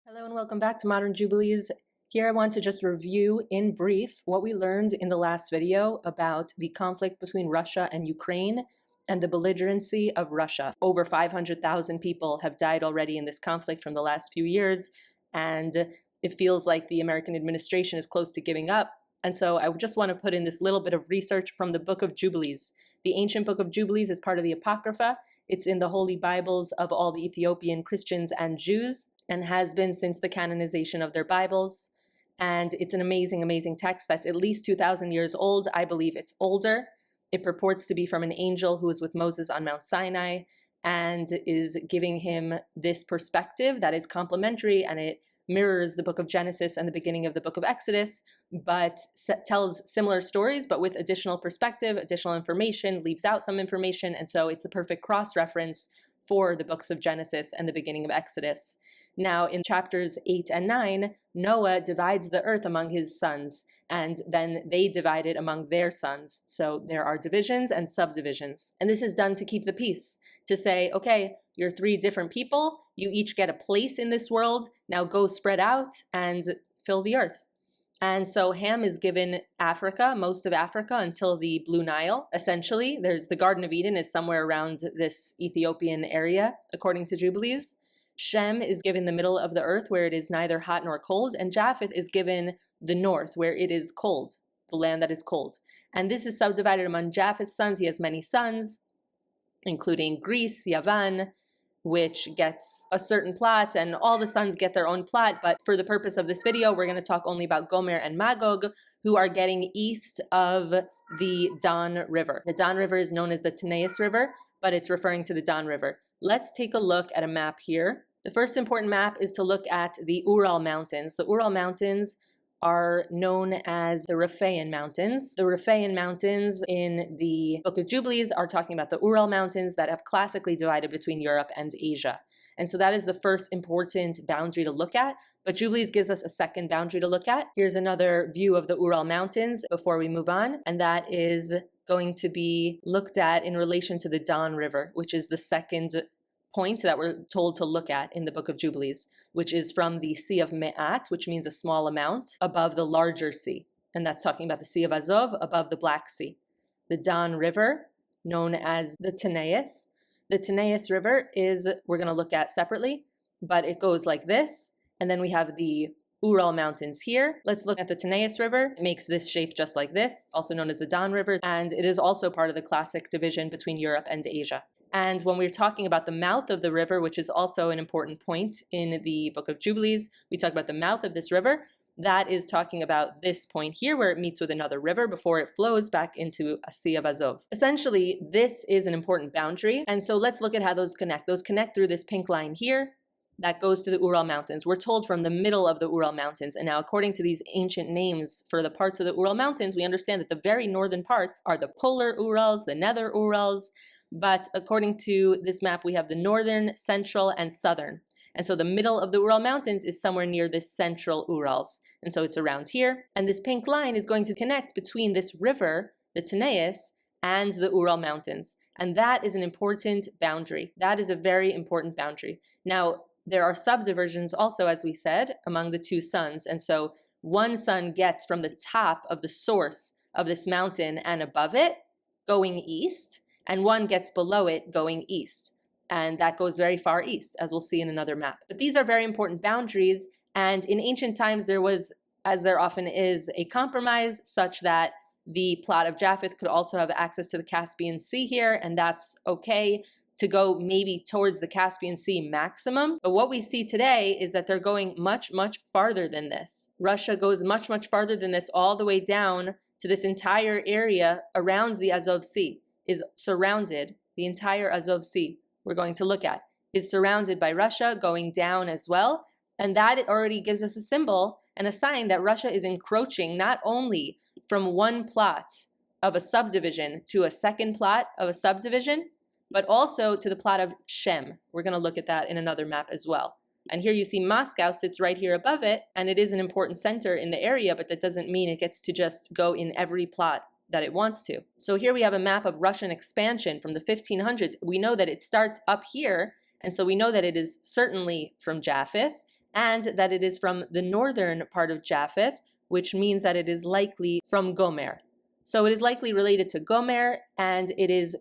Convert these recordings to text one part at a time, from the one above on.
Hello and welcome back to Modern Jubilees. Here I want to just review in brief what we learned in the last video about the conflict between Russia and Ukraine and the belligerency of Russia. Over 500,000 people have died already in this conflict from the last few years, and it feels like the American administration is close to giving up. And so I just want to put in this little bit of research from the Book of Jubilees. The ancient Book of Jubilees is part of the Apocrypha. It's in the Holy Bibles of all the Ethiopian Christians and Jews, and has been since the canonization of their Bibles. And it's an amazing, amazing text that's at least 2,000 years old. I believe it's older. It purports to be from an angel who was with Moses on Mount Sinai and is giving him this perspective that is complementary, and it mirrors the book of Genesis and the beginning of the book of Exodus, but tells similar stories, but with additional perspective, additional information, leaves out some information. And so it's a perfect cross-reference for the books of Genesis and the beginning of Exodus. Now, in chapters 8 and 9, Noah divides the earth among his sons, and then they divide it among their sons. So there are divisions and subdivisions. And this is done to keep the peace, to say, okay, you're three different people, you each get a place in this world, now go spread out and fill the earth. And so Ham is given Africa, most of Africa, until the Blue Nile. Essentially, there's the Garden of Eden is somewhere around this Ethiopian area, according to Jubilees. Shem is given the middle of the earth, where it is neither hot nor cold. And Japheth is given the north, where it is cold, the land that is cold. And this is subdivided among Japheth's sons. He has many sons, including Greece, Javan, which gets a certain plot, and all the sons get their own plot. But for the purpose of this video, we're going to talk only about Gomer and Magog, who are getting east of the Don River. The Don River is known as the Tiras River, but it's referring to the Don River. Let's take a look at a map here. The first important map is to look at the Ural Mountains. The Ural Mountains are known as the Revered Mountains. The Revered Mountains in the Book of Jubilees are talking about the Ural Mountains that have classically divided between Europe and Asia. And so that is the first important boundary to look at, but Jubilees gives us a second boundary to look at. Here's another view of the Ural Mountains before we move on, and that is going to be looked at in relation to the Don River, which is the second point that we're told to look at in the Book of Jubilees, which is from the Sea of Me'at, which means a small amount, above the larger sea. And that's talking about the Sea of Azov above the Black Sea. The Don River, known as the Tiras. The Tiras River we're going to look at separately, but it goes like this. And then we have the Ural Mountains here. Let's look at the Tiras River. It makes this shape just like this, also known as the Don River, and it is also part of the classic division between Europe and Asia. And when we're talking about the mouth of the river, which is also an important point in the Book of Jubilees, we talk about the mouth of this river. That is talking about this point here where it meets with another river before it flows back into a Sea of Azov. Essentially, this is an important boundary. And so let's look at how those connect. Those connect through this pink line here that goes to the Ural Mountains. We're told from the middle of the Ural Mountains. And now, according to these ancient names for the parts of the Ural Mountains, we understand that the very northern parts are the polar Urals, the nether Urals. But according to this map, we have the northern, central, and southern. And so the middle of the Ural Mountains is somewhere near this central Urals. And so it's around here. And this pink line is going to connect between this river, the Tiras, and the Ural Mountains. And that is an important boundary. That is a very important boundary. Now, there are subdivisions also, as we said, among the two sons. And so one son gets from the top of the source of this mountain and above it, going east, and one gets below it going east. And that goes very far east, as we'll see in another map. But these are very important boundaries. And in ancient times, there was, as there often is, a compromise such that the plot of Japheth could also have access to the Caspian Sea here, and that's okay to go maybe towards the Caspian Sea maximum. But what we see today is that they're going much, much farther than this. Russia goes much, much farther than this, all the way down to this entire area around the Azov Sea. Is surrounded, the entire Azov Sea we're going to look at, is surrounded by Russia going down as well. And that already gives us a symbol and a sign that Russia is encroaching not only from one plot of a subdivision to a second plot of a subdivision, but also to the plot of Shem. We're going to look at that in another map as well. And here you see Moscow sits right here above it, and it is an important center in the area, but that doesn't mean it gets to just go in every plot that it wants to. So here we have a map of Russian expansion from the 1500s. We know that it starts up here, and so we know that it is certainly from Japheth, and that it is from the northern part of Japheth, which means that it is likely from Gomer. So it is likely related to Gomer, and it is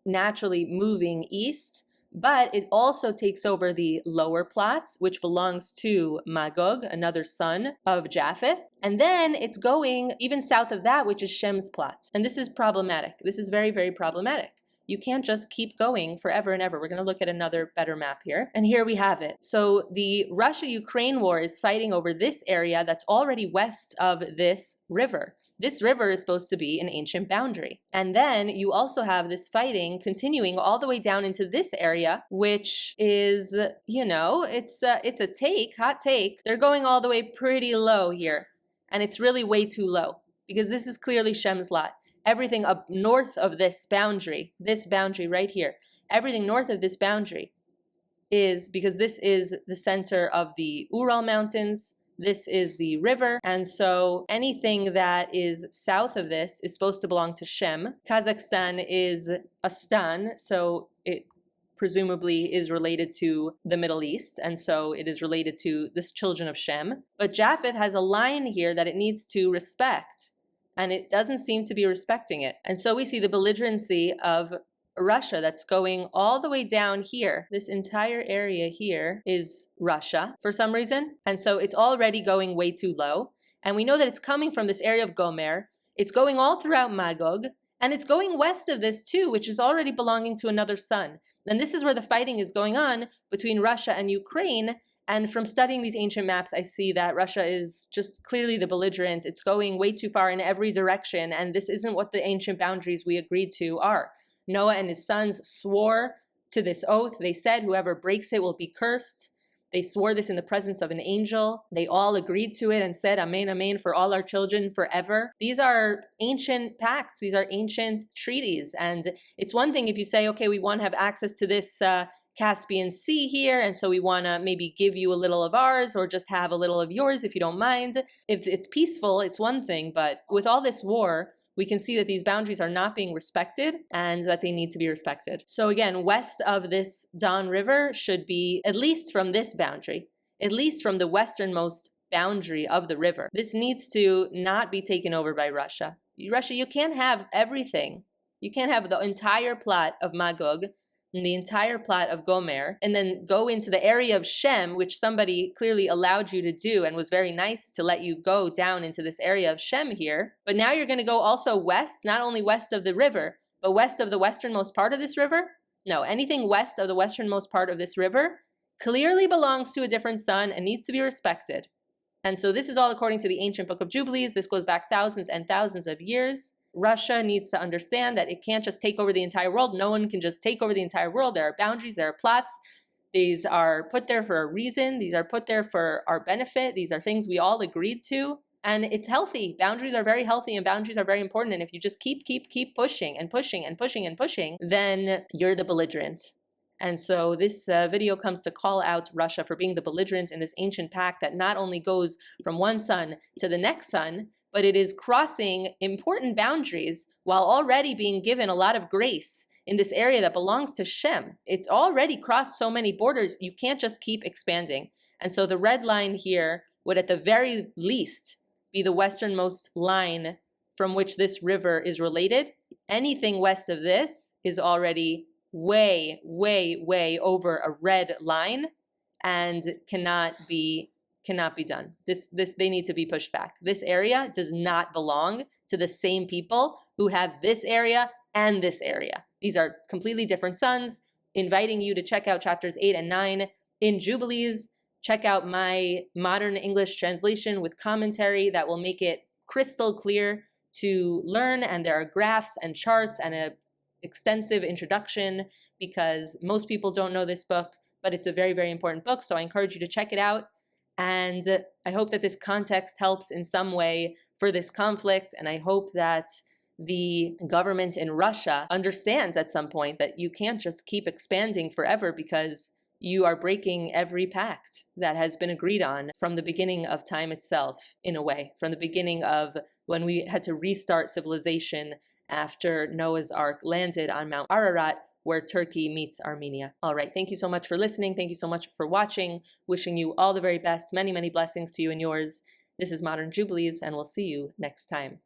naturally moving east, but it also takes over the lower plot, which belongs to Magog, another son of Japheth. And then it's going even south of that, which is Shem's plot. And this is problematic. This is very, very problematic. You can't just keep going forever and ever. We're going to look at another better map here. And here we have it. So the Russia-Ukraine war is fighting over this area that's already west of this river. This river is supposed to be an ancient boundary. And then you also have this fighting continuing all the way down into this area, which is, it's a hot take. They're going all the way pretty low here. And it's really way too low because this is clearly Shem's lot. Everything up north of this boundary right here, everything north of this boundary is, because this is the center of the Ural Mountains, this is the river, and so anything that is south of this is supposed to belong to Shem. Kazakhstan is a stan, so it presumably is related to the Middle East, and so it is related to the children of Shem. But Japheth has a line here that it needs to respect, and it doesn't seem to be respecting it. And so we see the belligerency of Russia that's going all the way down here. This entire area here is Russia for some reason. And so it's already going way too low. And we know that it's coming from this area of Gomer. It's going all throughout Magog. And it's going west of this too, which is already belonging to another son. And this is where the fighting is going on between Russia and Ukraine. And from studying these ancient maps, I see that Russia is just clearly the belligerent. It's going way too far in every direction. And this isn't what the ancient boundaries we agreed to are. Noah and his sons swore to this oath. They said whoever breaks it will be cursed. They swore this in the presence of an angel. They all agreed to it and said, Amen, Amen, for all our children forever. These are ancient pacts. These are ancient treaties. And it's one thing if you say, okay, we want to have access to this Caspian Sea here, and so we want to maybe give you a little of ours or just have a little of yours if you don't mind. If it's peaceful, it's one thing. But with all this war, we can see that these boundaries are not being respected and that they need to be respected. So again, west of this Don River should be, at least from this boundary, at least from the westernmost boundary of the river. This needs to not be taken over by Russia. Russia, you can't have everything. You can't have the entire plot of Magog and the entire plot of Gomer, and then go into the area of Shem, which somebody clearly allowed you to do and was very nice to let you go down into this area of Shem here. But now you're going to go also west, not only west of the river, but west of the westernmost part of this river? No, anything west of the westernmost part of this river clearly belongs to a different son and needs to be respected. And so this is all according to the ancient Book of Jubilees. This goes back thousands and thousands of years. Russia needs to understand that it can't just take over the entire world. No one can just take over the entire world. There are boundaries, there are plots. These are put there for a reason. These are put there for our benefit. These are things we all agreed to. And it's healthy. Boundaries are very healthy and boundaries are very important. And if you just keep pushing and pushing and pushing and pushing, then you're the belligerent. And so this video comes to call out Russia for being the belligerent in this ancient pact that not only goes from one son to the next son, but it is crossing important boundaries while already being given a lot of grace in this area that belongs to Shem. It's already crossed so many borders, you can't just keep expanding. And so the red line here would at the very least be the westernmost line from which this river is related. Anything west of this is already way, way, way over a red line and cannot be done. They need to be pushed back. This area does not belong to the same people who have this area and this area. These are completely different sons. Inviting you to check out chapters 8 and 9 in Jubilees. Check out my modern English translation with commentary that will make it crystal clear to learn, and there are graphs and charts and an extensive introduction because most people don't know this book, but it's a very, very important book, so I encourage you to check it out. And I hope that this context helps in some way for this conflict. And I hope that the government in Russia understands at some point that you can't just keep expanding forever because you are breaking every pact that has been agreed on from the beginning of time itself, in a way, from the beginning of when we had to restart civilization after Noah's Ark landed on Mount Ararat. where Turkey meets Armenia. All right, thank you so much for listening. Thank you so much for watching. Wishing you all the very best. Many, many blessings to you and yours. This is Modern Jubilees, and we'll see you next time.